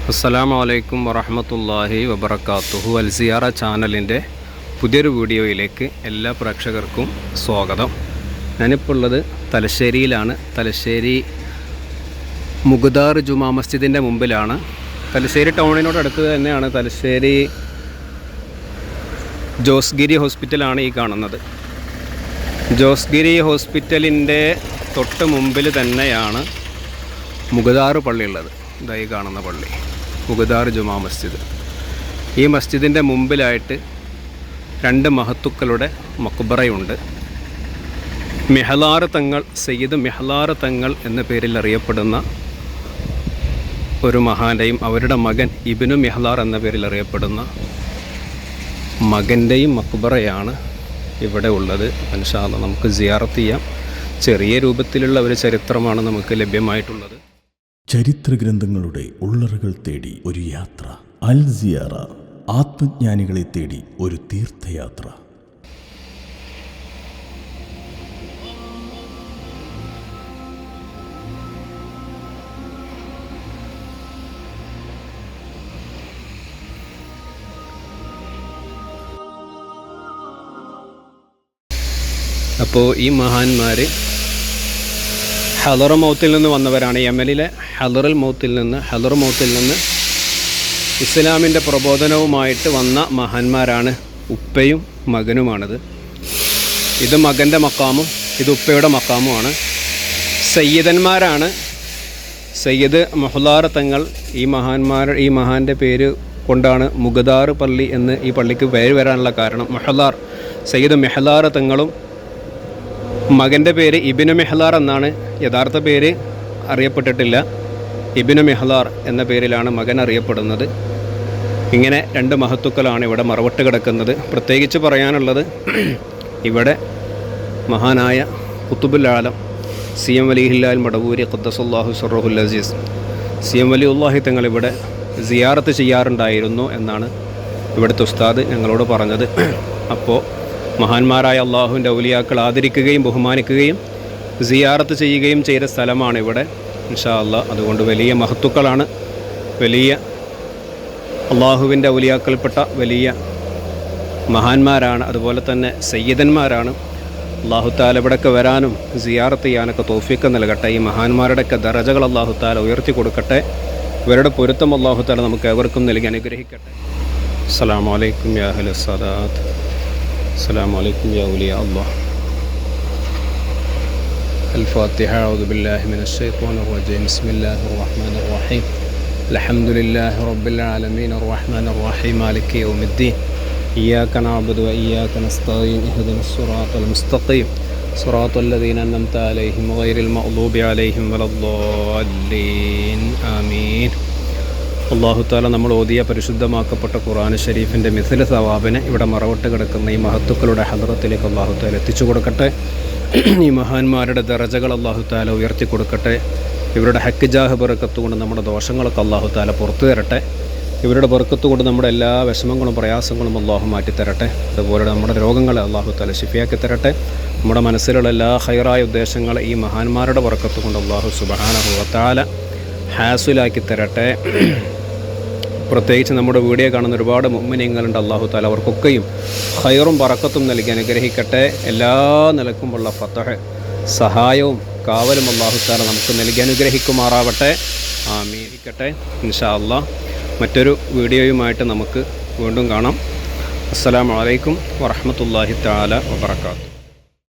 അസ്സലാമു അലൈക്കും വറഹ്മത്തുള്ളാഹി വബറകാതുഹു. അൽ സിയാറ ചാനലിൻ്റെ പുതിയൊരു വീഡിയോയിലേക്ക് എല്ലാ പ്രേക്ഷകർക്കും സ്വാഗതം. ഞാനിപ്പോൾ ഉള്ളത് തലശ്ശേരിയിലാണ്. തലശ്ശേരി മുഗ്ദാർ ജുമാ മസ്ജിദിൻ്റെ മുമ്പിലാണ്. തലശ്ശേരി ടൗണിനോട് അടുത്ത് തന്നെയാണ് തലശ്ശേരി ജോസ്ഗിരി ഹോസ്പിറ്റലാണ് ഈ കാണുന്നത്. ജോസ്ഗിരി ഹോസ്പിറ്റലിൻ്റെ തൊട്ട് മുമ്പിൽ തന്നെയാണ് മുഗ്ദാർ പള്ളി ഉള്ളത്. ഇതായി കാണുന്ന പള്ളി മുഗ്ദാർ ജുമാ മസ്ജിദ്. ഈ മസ്ജിദിൻ്റെ മുമ്പിലായിട്ട് രണ്ട് മഹത്തുക്കളുടെ മക്ബറയുണ്ട്. മിഹ്ലാർ തങ്ങൾ, സയ്യിദ് മിഹ്ലാർ തങ്ങൾ എന്ന പേരിൽ അറിയപ്പെടുന്ന ഒരു മഹാൻ്റെയും അവരുടെ മകൻ ഇബ്നു മിഹ്ലാർ എന്ന പേരിൽ അറിയപ്പെടുന്ന മകൻ്റെയും മക്ബറയാണ് ഇവിടെ ഉള്ളത്. ഇൻഷാ അല്ലാഹ് നമുക്ക് സിയാറത്ത് ചെയ്യാം. ചെറിയ രൂപത്തിലുള്ള ഒരു ചരിത്രമാണ് നമുക്ക് ലഭ്യമായിട്ടുള്ളത്. ചരിത്ര ഗ്രന്ഥങ്ങളുടെ ഉള്ളറകൾ തേടി ഒരു യാത്ര. അൽ സിയാറ, ആത്മജ്ഞാനികളെ തേടി ഒരു തീർത്ഥയാത്ര. അപ്പോൾ ഈ മഹാന്മാർ ഹദർ മൗത്തിൽ നിന്ന് വന്നവരാണ്. യമനിലെ ഹദർ മൗത്തിൽ നിന്ന് ഇസ്ലാമിൻ്റെ പ്രബോധനവുമായിട്ട് വന്ന മഹാന്മാരാണ്. ഉപ്പയും മകനുമാണിത്. ഇത് മകൻ്റെ മക്കാമും ഇത് ഉപ്പയുടെ മക്കാമുമാണ്. സയ്യിദന്മാരാണ്. സയ്യിദ് മിഹ്ലാർ തങ്ങൾ. ഈ മഹാൻ്റെ പേര് കൊണ്ടാണ് മുഗ്ദാർ പള്ളി എന്ന് ഈ പള്ളിക്ക് പേര് വരാനുള്ള കാരണം. സയ്യിദ് മിഹ്ലാർ തങ്ങളും മകൻ്റെ പേര് ഇബ്നു മിഹ്ലാർ എന്നാണ്. യഥാർത്ഥ പേര് അറിയപ്പെട്ടിട്ടില്ല. ഇബ്നു മിഹ്ലാർ എന്ന പേരിലാണ് മകൻ അറിയപ്പെടുന്നത്. ഇങ്ങനെ രണ്ട് മഹത്തുക്കളാണ് ഇവിടെ മറവിട്ട് കിടക്കുന്നത്. പ്രത്യേകിച്ച് പറയാനുള്ളത്, ഇവിടെ മഹാനായ ഖുതുബുൽ ആലം സി.എം. വലിയുല്ലാഹിൽ മടവൂരി ഖദ്ദസല്ലാഹു സിർറഹുൽ അസീസ് സി.എം. വലിയുല്ലാഹി തങ്ങൾ ഇവിടെ സിയാറത്ത് ചെയ്യാറുണ്ടായിരുന്നു എന്നാണ് ഇവിടുത്തെ ഉസ്താദ് ഞങ്ങളോട് പറഞ്ഞത്. അപ്പോൾ മഹാന്മാരായ അള്ളാഹുവിൻ്റെ ഔലിയാക്കൾ ആദരിക്കുകയും ബഹുമാനിക്കുകയും സിയാറത്ത് ചെയ്യുകയും ചെയ്ത സ്ഥലമാണ് ഇവിടെ. ഇൻഷാ അല്ലാഹ് അതുകൊണ്ട് വലിയ മഹത്തുക്കളാണ്, വലിയ അള്ളാഹുവിൻ്റെ ഔലിയാക്കൾപ്പെട്ട വലിയ മഹാന്മാരാണ്. അതുപോലെ തന്നെ സയ്യിദന്മാരാണ്. അള്ളാഹു താല ഇവിടെയൊക്കെ വരാനും സിയാറത്ത് ചെയ്യാനൊക്കെ തൗഫീഖ് നൽകട്ടെ. ഈ മഹാന്മാരുടെയൊക്കെ ദറജകൾ അള്ളാഹു താല ഉയർത്തി കൊടുക്കട്ടെ. ഇവരുടെ പൊരുത്തം അള്ളാഹു താല നമുക്ക് ഏവർക്കും നൽകി അനുഗ്രഹിക്കട്ടെ. അസ്സലാമു അലൈക്കും യാ അഹ്ലസ് സദാത്ത്. السلام عليكم يا أولياء الله. الفاتحة. أعوذ بالله من الشيطان الرجيم. بسم الله الرحمن الرحيم. الحمد لله رب العالمين الرحمن الرحيم مالك يوم الدين. إياك نعبد وإياك نستعين. اهدنا الصراط المستقيم صراط الذين أنعمت عليهم غير المغضوب عليهم ولا الضالين. آمين. അള്ളാഹു താല നമ്മൾ ഓതിയ പരിശുദ്ധമാക്കപ്പെട്ട ഖുർആൻ ഷരീഫിൻ്റെ മിഥില സവാബിനെ ഇവിടെ മറവിട്ട് കിടക്കുന്ന ഈ മഹത്തുക്കളുടെ ഹദറത്തിലേക്ക് അള്ളാഹു താല എത്തിച്ചു കൊടുക്കട്ടെ. ഈ മഹാന്മാരുടെ ദറജകൾ അള്ളാഹു താല ഉയർത്തി കൊടുക്കട്ടെ. ഇവരുടെ ഹക്ക് ജാഹ് ബർക്കത്ത് കൊണ്ട് നമ്മുടെ ദോഷങ്ങളൊക്കെ അള്ളാഹു താല പുറത്തു തരട്ടെ. ഇവരുടെ ബർക്കത്ത് കൊണ്ട് നമ്മുടെ എല്ലാ വിഷമങ്ങളും പ്രയാസങ്ങളും അള്ളാഹു മാറ്റിത്തരട്ടെ. അതുപോലെ നമ്മുടെ രോഗങ്ങളെ അള്ളാഹു താല ശിഫിയാക്കി തരട്ടെ. നമ്മുടെ മനസ്സിലുള്ള എല്ലാ ഹൈറായ ഉദ്ദേശങ്ങളെ ഈ മഹാന്മാരുടെ ബർക്കത്ത് കൊണ്ട് അള്ളാഹു സുബ്ഹാനഹു വ തആല ഹാസുലാക്കി തരട്ടെ. പ്രത്യേകിച്ച് നമ്മുടെ വീഡിയോ കാണുന്ന ഒരുപാട് മുഅ്മിനീങ്ങളുണ്ട്. അല്ലാഹു തആല അവർക്കൊക്കെയും ഖൈറും ബറക്കത്തും നൽകി അനുഗ്രഹിക്കട്ടെ. എല്ലാ നിലക്കുമുള്ള ഫതഹ്, സഹായവും കാവലും അല്ലാഹു തആല നമുക്ക് നൽകി അനുഗ്രഹിക്കുമാറാവട്ടെ. ആമീൻ. ഇൻഷാ അല്ലാഹ് മറ്റൊരു വീഡിയോയുമായിട്ട് നമുക്ക് വീണ്ടും കാണാം. അസ്സലാമു അലൈക്കും വറഹ്മത്തുള്ളാഹി തആല വബറകാതുഹു.